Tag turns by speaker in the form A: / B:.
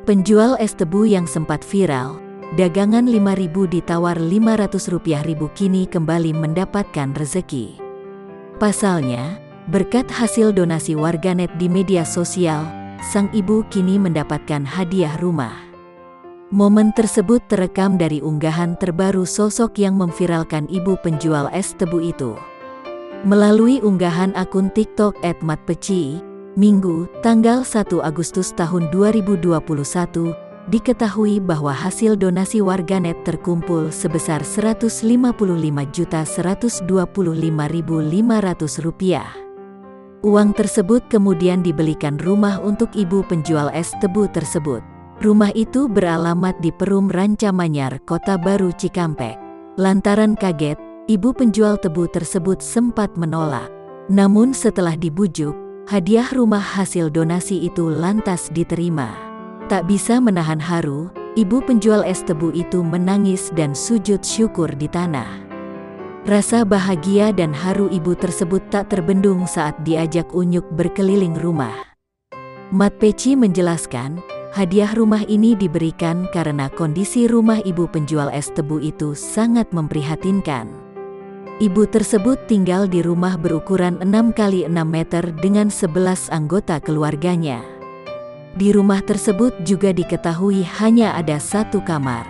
A: Penjual es tebu yang sempat viral, dagangan 5.000 ditawar Rp500.000 kini kembali mendapatkan rezeki. Pasalnya, berkat hasil donasi warganet di media sosial, sang ibu kini mendapatkan hadiah rumah. Momen tersebut terekam dari unggahan terbaru sosok yang memviralkan ibu penjual es tebu itu. Melalui unggahan akun TikTok @matpeci, Minggu, tanggal 1 Agustus tahun 2021, diketahui bahwa hasil donasi warganet terkumpul sebesar Rp155.125.500. Uang tersebut kemudian dibelikan rumah untuk ibu penjual es tebu tersebut. Rumah itu beralamat di Perum Rancamanyar, Kota Baru Cikampek. Lantaran kaget, ibu penjual tebu tersebut sempat menolak. Namun setelah dibujuk, hadiah rumah hasil donasi itu lantas diterima. Tak bisa menahan haru, ibu penjual es tebu itu menangis dan sujud syukur di tanah. Rasa bahagia dan haru ibu tersebut tak terbendung saat diajak unyuk berkeliling rumah. Matpeci menjelaskan, hadiah rumah ini diberikan karena kondisi rumah ibu penjual es tebu itu sangat memprihatinkan. Ibu tersebut tinggal di rumah berukuran 6x6 meter dengan 11 anggota keluarganya. Di rumah tersebut juga diketahui hanya ada satu kamar.